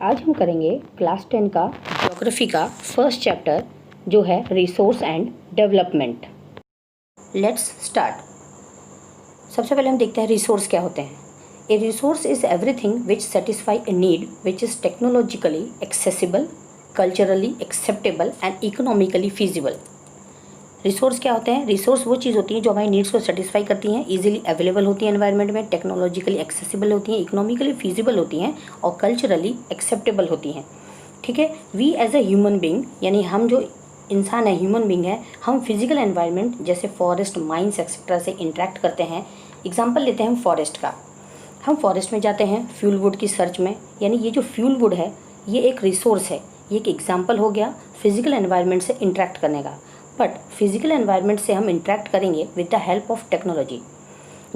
आज हम करेंगे क्लास 10 का ज्योग्राफी का फर्स्ट चैप्टर जो है resource and development. Let's start. सबसे पहले हम देखते हैं रिसोर्स क्या होते हैं। ए resource is everything which satisfy a need which is technologically accessible, culturally acceptable and economically feasible. Resource क्या होते हैं? रिसोर्स वो चीज़ होती है जो हमारी नीड्स को सेटिस्फाई करती हैं, इजीली अवेलेबल होती है एनवायरनमेंट में, टेक्नोलॉजिकली एक्सेसिबल होती हैं, इकोनॉमिकली फीजिबल होती हैं और कल्चरली एक्सेप्टेबल होती हैं। ठीक है। We as a human being, यानी हम जो इंसान है, ह्यूमन बींग है, हम फिजिकल एनवायरनमेंट जैसे फॉरेस्ट, माइंस एक्सेट्रा से इंटरेक्ट करते हैं। एग्जाम्पल लेते हैं हम फॉरेस्ट का। हम फॉरेस्ट में जाते हैं फ्यूल वुड की सर्च में, यानी ये जो फ्यूल वुड है ये एक रिसोर्स है, ये एक एग्जाम्पल हो गया फिजिकल एनवायरनमेंट से इंटरेक्ट करने का। बट फिजिकल एनवायरनमेंट से हम इंटरेक्ट करेंगे with the help of technology.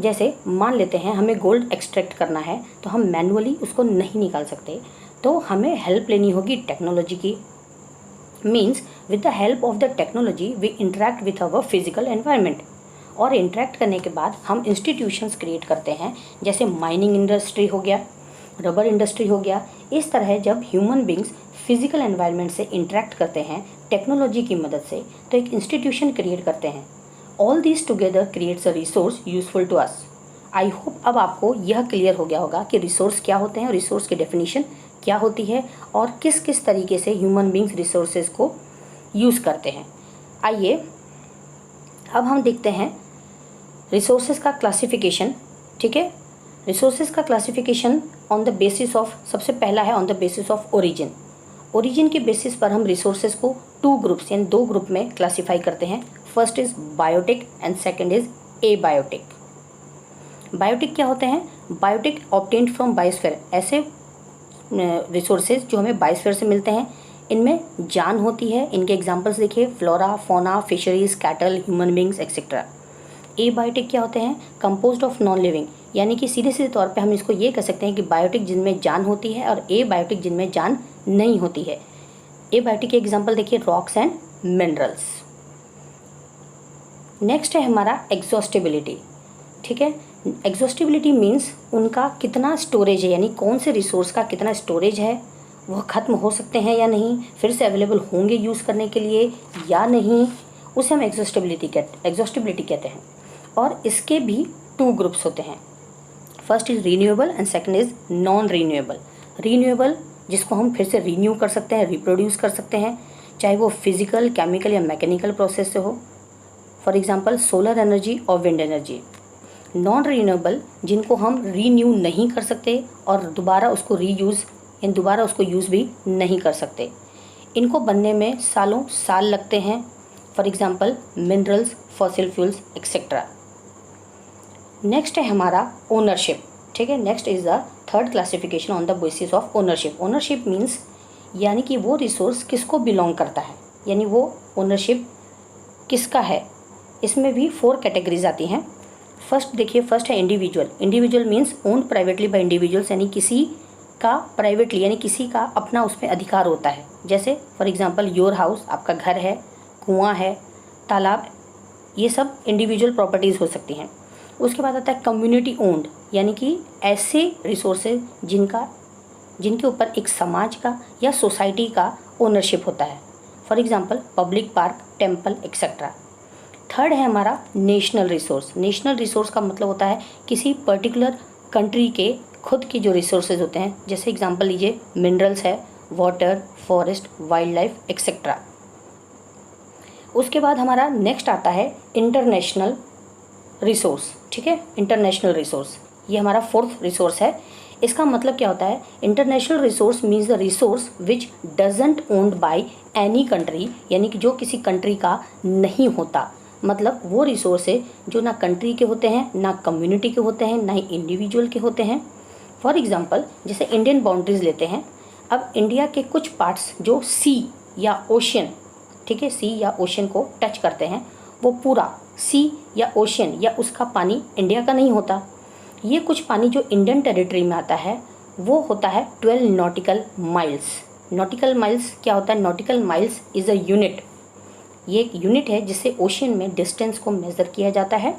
जैसे मान लेते हैं हमें गोल्ड एक्सट्रैक्ट करना है तो हम मैनुअली उसको नहीं निकाल सकते, तो हमें हेल्प लेनी होगी टेक्नोलॉजी की। Means with the help of the technology we interact with our physical environment. और इंटरेक्ट करने के बाद हम इंस्टीट्यूशंस क्रिएट करते हैं, जैसे माइनिंग इंडस्ट्री हो गया, रबर इंडस्ट्री हो गया। इस तरह जब ह्यूमन बींग्स फिजिकल एनवायरनमेंट से इंटरेक्ट करते हैं टेक्नोलॉजी की मदद से, तो एक इंस्टीट्यूशन क्रिएट करते हैं। All this together creates a resource useful to us. I hope अब आपको यह क्लियर हो गया होगा कि रिसोर्स क्या होते हैं, रिसोर्स की डेफिनेशन क्या होती है और किस किस तरीके से ह्यूमन बींग्स रिसोर्सेज को यूज़ करते हैं। आइए अब हम देखते हैं रिसोर्सेज का क्लासिफिकेशन। ठीक है। रिसोर्सेज का classification on the basis of, सबसे पहला है on the basis of origin. Origin के बेसिस पर हम रिसोर्सेज को टू ग्रुप्स यानी दो ग्रुप में क्लासीफाई करते हैं। First is biotic and second is abiotic. Biotic क्या होते हैं? बायोटिक ऑब्टेन्ड फ्रॉम बायोस्फीयर, ऐसे रिसोर्सेज जो हमें बायोस्फीयर से मिलते हैं, इनमें जान होती है। इनके एग्जांपल्स देखिए, फ्लोरा, फोना, fisheries, cattle, human beings etcetera. Abiotic क्या होते हैं? कंपोज्ड ऑफ नॉन लिविंग, यानी कि सीधे सीधे तौर पे हम इसको ये कह सकते हैं कि बायोटिक जिनमें जान होती है और एबायोटिक जिनमें जान नहीं होती है। एबायोटिक के एग्जांपल देखिए, रॉक्स एंड मिनरल्स। नेक्स्ट है हमारा एग्जॉस्टिबिलिटी। ठीक है। एग्जॉस्टिबिलिटी मीन्स उनका कितना स्टोरेज है, यानी कौन से रिसोर्स का कितना स्टोरेज है, वह ख़त्म हो सकते हैं या नहीं, फिर से अवेलेबल होंगे यूज़ करने के लिए या नहीं, उसे हम एग्जॉस्टिबिलिटी कहते हैं। और इसके भी टू ग्रुप्स होते हैं। First is renewable and second is non renewable. Renewable जिसको हम फिर से रीन्यू कर सकते हैं, रिप्रोड्यूस कर सकते हैं, चाहे वो फिजिकल, केमिकल या मैकेनिकल प्रोसेस से हो। फॉर एग्जांपल सोलर एनर्जी और विंड एनर्जी। नॉन रीन्यूएबल जिनको हम रीन्यू नहीं कर सकते और दोबारा उसको रीयूज़ यानी दोबारा उसको यूज़ भी नहीं कर सकते। इनको बनने में सालों साल लगते हैं। For example minerals, fossil fuels etcetera. Next है हमारा ओनरशिप। ठीक है। Next is the third classification on the basis of ownership. Ownership means यानी कि वो रिसोर्स किसको बिलोंग करता है, यानी वो ओनरशिप किसका है। इसमें भी 4 कैटेगरीज आती हैं। फर्स्ट देखिए, फर्स्ट है individual. Individual means owned privately bye individuals, यानी किसी का प्राइवेटली यानी किसी का अपना उस पर अधिकार होता है। जैसे फॉर एग्जांपल योर हाउस, आपका घर है, कुआं है, तालाब, ये सब इंडिविजुअल प्रॉपर्टीज़ हो सकती हैं। उसके बाद आता है कम्युनिटी ओन्ड, यानी कि ऐसे रिसोर्सेज जिनके ऊपर एक समाज का या सोसाइटी का ओनरशिप होता है। For example public park, temple etcetera. Third है हमारा नेशनल रिसोर्स। नेशनल रिसोर्स का मतलब होता है किसी पर्टिकुलर कंट्री के खुद के जो रिसोर्सेज होते हैं। जैसे एग्जांपल लीजिए, मिनरल्स है, water, forest, wild life etcetera. उसके बाद हमारा नेक्स्ट आता है इंटरनेशनल रिसोर्स। ठीक है। इंटरनेशनल रिसोर्स ये हमारा फोर्थ रिसोर्स है। इसका मतलब क्या होता है? International resource means the resource which doesn't owned by any country, यानी कि जो किसी कंट्री का नहीं होता। मतलब वो रिसोर्स है जो ना कंट्री के होते हैं, ना कम्युनिटी के होते हैं, ना ही इंडिविजुअल के होते हैं। फॉर एग्जांपल जैसे इंडियन बाउंड्रीज लेते हैं। अब इंडिया के कुछ पार्ट्स जो सी या ओशियन, ठीक है, सी या ओशियन को टच करते हैं, वो पूरा सी या ओशियन या उसका पानी इंडिया का नहीं होता। ये कुछ पानी जो इंडियन टेरिटरी में आता है वो होता है 12 नॉटिकल माइल्स। नॉटिकल माइल्स क्या होता है? Nautical miles is a unit. ये एक यूनिट है जिससे ओशियन में डिस्टेंस को मेज़र किया जाता है।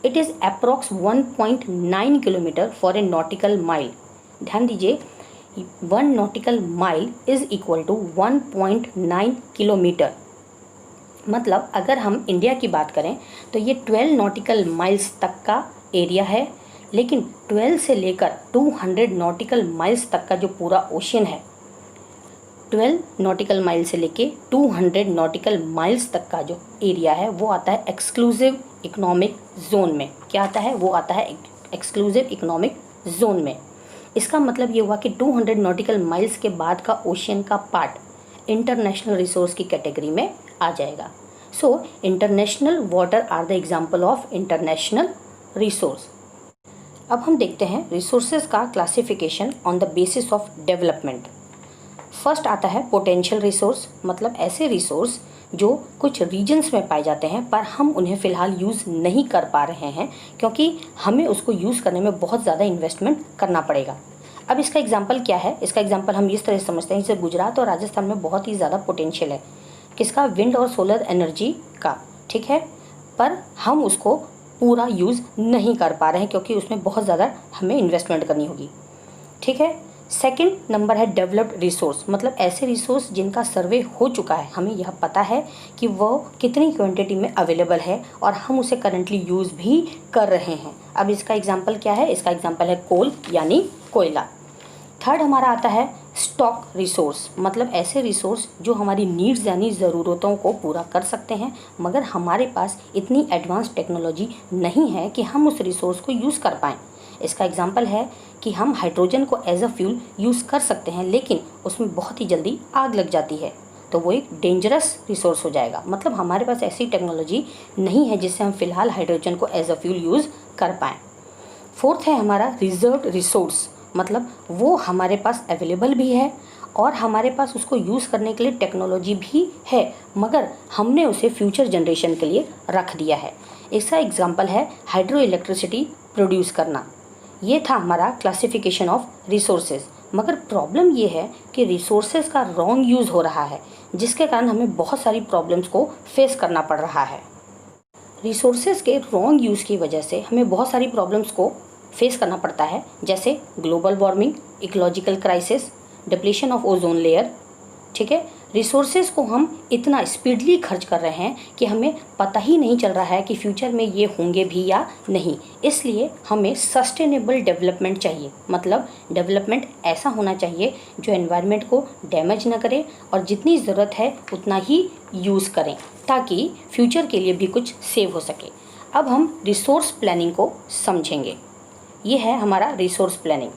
It is approx 1.9 kilometre for a nautical mile. ध्यान दीजिए, 1 nautical mile is equal to 1.9 kilometre. मतलब अगर हम इंडिया की बात करें तो ये 12 नॉटिकल माइल्स तक का एरिया है, लेकिन 12 से लेकर 200 नॉटिकल माइल्स तक का जो पूरा ओशन है, 12 नॉटिकल माइल से लेके 200 नॉटिकल माइल्स तक का जो एरिया है वो आता है एक्सक्लूसिव इकोनॉमिक जोन में। क्या आता है? वो आता है एक्सक्लूसिव इकोनॉमिक जोन में। इसका मतलब ये हुआ कि 200 नॉटिकल माइल्स के बाद का ओशियन का पार्ट इंटरनेशनल रिसोर्स की कैटेगरी में आ जाएगा। So international water are the example of international resource. अब हम देखते हैं रिसोर्सेज का classification on the basis of development. First आता है पोटेंशियल रिसोर्स, मतलब ऐसे रिसोर्स जो कुछ रीजन्स में पाए जाते हैं पर हम उन्हें फ़िलहाल यूज़ नहीं कर पा रहे हैं क्योंकि हमें उसको यूज़ करने में बहुत ज़्यादा इन्वेस्टमेंट करना पड़ेगा। अब इसका एग्जांपल क्या है? इसका एग्जांपल हम इस तरह से समझते हैं, जैसे गुजरात और राजस्थान में बहुत ही ज़्यादा पोटेंशियल है किसका? विंड और सोलर एनर्जी का, ठीक है, पर हम उसको पूरा यूज़ नहीं कर पा रहे हैं क्योंकि उसमें बहुत ज़्यादा हमें इन्वेस्टमेंट करनी होगी, ठीक है। सेकंड नंबर है डेवलप्ड रिसोर्स, मतलब ऐसे रिसोर्स जिनका सर्वे हो चुका है, हमें यह पता है कि वो कितनी क्वांटिटी में अवेलेबल है और हम उसे करंटली यूज़ भी कर रहे हैं। अब इसका एग्जांपल क्या है? इसका एग्जांपल है कोल यानी कोयला। थर्ड हमारा आता है स्टॉक रिसोर्स, मतलब ऐसे रिसोर्स जो हमारी नीड्स यानी ज़रूरतों को पूरा कर सकते हैं मगर हमारे पास इतनी एडवांस टेक्नोलॉजी नहीं है कि हम उस रिसोर्स को यूज़ कर पाएँ। इसका एग्जांपल है कि हम हाइड्रोजन को एज अ फ्यूल यूज़ कर सकते हैं लेकिन उसमें बहुत ही जल्दी आग लग जाती है, तो वो एक डेंजरस रिसोर्स हो जाएगा। मतलब हमारे पास ऐसी टेक्नोलॉजी नहीं है जिससे हम फिलहाल हाइड्रोजन को एज अ फ्यूल यूज़ कर पाएँ। फोर्थ है हमारा रिजर्व्ड रिसोर्स, मतलब वो हमारे पास अवेलेबल भी है और हमारे पास उसको यूज़ करने के लिए टेक्नोलॉजी भी है मगर हमने उसे फ्यूचर जनरेशन के लिए रख दिया है। इसका एग्जांपल है हाइड्रो इलेक्ट्रिसिटी प्रोड्यूस करना। ये था हमारा क्लासिफिकेशन ऑफ रिसोर्सेज। मगर प्रॉब्लम ये है कि रिसोर्सेज का रॉन्ग यूज़ हो रहा है जिसके कारण हमें बहुत सारी प्रॉब्लम्स को फेस करना पड़ रहा है। रिसोर्सेज के रॉन्ग यूज़ की वजह से हमें बहुत सारी प्रॉब्लम्स को फेस करना पड़ता है, जैसे global warming, ecological crisis, depletion of ozone layer, ठीक है। रिसोर्सेज को हम इतना स्पीडली खर्च कर रहे हैं कि हमें पता ही नहीं चल रहा है कि फ्यूचर में ये होंगे भी या नहीं। इसलिए हमें सस्टेनेबल डेवलपमेंट चाहिए, मतलब डेवलपमेंट ऐसा होना चाहिए जो एनवायरनमेंट को डैमेज ना करे और जितनी ज़रूरत है उतना ही यूज़ करें ताकि फ्यूचर के लिए भी कुछ सेव हो सके। अब हम रिसोर्स प्लानिंग को समझेंगे। ये है हमारा रिसोर्स प्लानिंग।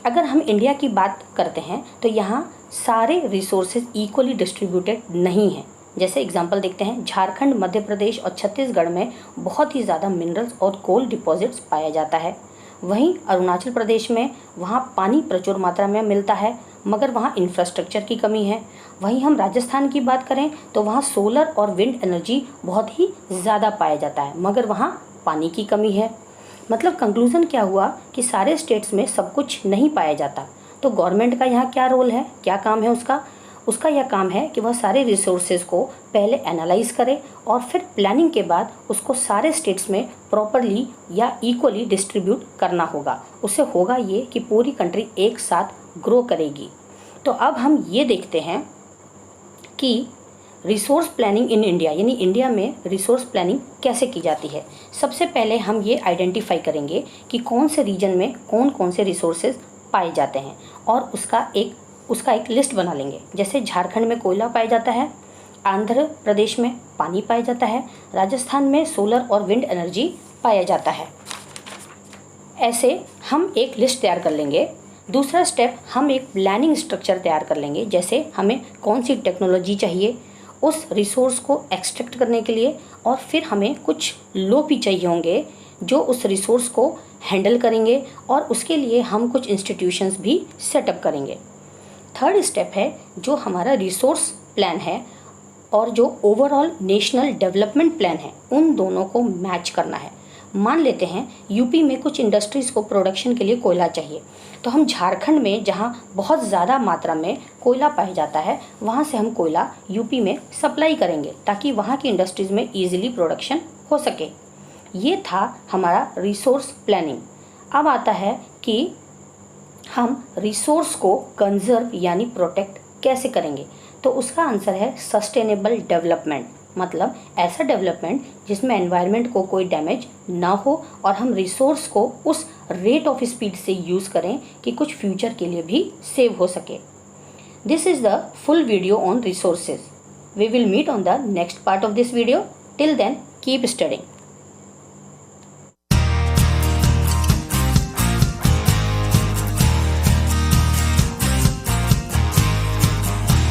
अगर हम इंडिया की बात करते हैं तो यहाँ सारे रिसोर्सेज इक्वली डिस्ट्रीब्यूटेड नहीं हैं। जैसे एग्जांपल देखते हैं, झारखंड, मध्य प्रदेश और छत्तीसगढ़ में बहुत ही ज़्यादा मिनरल्स और कोल डिपॉजिट्स पाया जाता है। वहीं अरुणाचल प्रदेश में वहाँ पानी प्रचुर मात्रा में मिलता है मगर वहाँ इंफ्रास्ट्रक्चर की कमी है। वहीं हम राजस्थान की बात करें तो वहाँ सोलर और विंड एनर्जी बहुत ही ज़्यादा पाया जाता है मगर वहाँ पानी की कमी है। मतलब कंक्लूज़न क्या हुआ कि सारे स्टेट्स में सब कुछ नहीं पाया जाता। तो गवर्नमेंट का यहाँ क्या रोल है, क्या काम है उसका यह काम है कि वह सारे रिसोर्सेज को पहले एनालाइज करे और फिर प्लानिंग के बाद उसको सारे स्टेट्स में प्रॉपरली या इक्वली डिस्ट्रीब्यूट करना होगा। उससे होगा ये कि पूरी कंट्री एक साथ ग्रो करेगी। तो अब हम ये देखते हैं कि रिसोर्स प्लानिंग इन इंडिया यानी इंडिया में रिसोर्स प्लानिंग कैसे की जाती है। सबसे पहले हम ये आइडेंटिफाई करेंगे कि कौन से रीजन में कौन कौन से रिसोर्सेज पाए जाते हैं और उसका एक लिस्ट बना लेंगे। जैसे झारखंड में कोयला पाया जाता है, आंध्र प्रदेश में पानी पाया जाता है, राजस्थान में सोलर और विंड एनर्जी पाया जाता है। ऐसे हम एक लिस्ट तैयार कर लेंगे। दूसरा स्टेप, हम एक प्लानिंग स्ट्रक्चर तैयार कर लेंगे। जैसे हमें कौन सी टेक्नोलॉजी चाहिए उस रिसोर्स को एक्सट्रैक्ट करने के लिए, और फिर हमें कुछ लोग भी चाहिए होंगे जो उस रिसोर्स को हैंडल करेंगे और उसके लिए हम कुछ इंस्टीट्यूशंस भी सेटअप करेंगे। थर्ड स्टेप है जो हमारा रिसोर्स प्लान है और जो ओवरऑल नेशनल डेवलपमेंट प्लान है, उन दोनों को मैच करना है। मान लेते हैं यूपी में कुछ इंडस्ट्रीज़ को प्रोडक्शन के लिए कोयला चाहिए, तो हम झारखंड में जहां बहुत ज़्यादा मात्रा में कोयला पाया जाता है वहां से हम कोयला यूपी में सप्लाई करेंगे ताकि वहां की इंडस्ट्रीज़ में ईजिली प्रोडक्शन हो सके। ये था हमारा रिसोर्स प्लानिंग। अब आता है कि हम रिसोर्स को कंजर्व यानी प्रोटेक्ट कैसे करेंगे। तो उसका आंसर है सस्टेनेबल डेवलपमेंट, मतलब ऐसा डेवलपमेंट जिसमें एनवायरनमेंट को कोई डैमेज ना हो और हम रिसोर्स को उस रेट ऑफ स्पीड से यूज़ करें कि कुछ फ्यूचर के लिए भी सेव हो सके। This is the full video on resources. We will meet on the next part of this video. Till then, keep studying.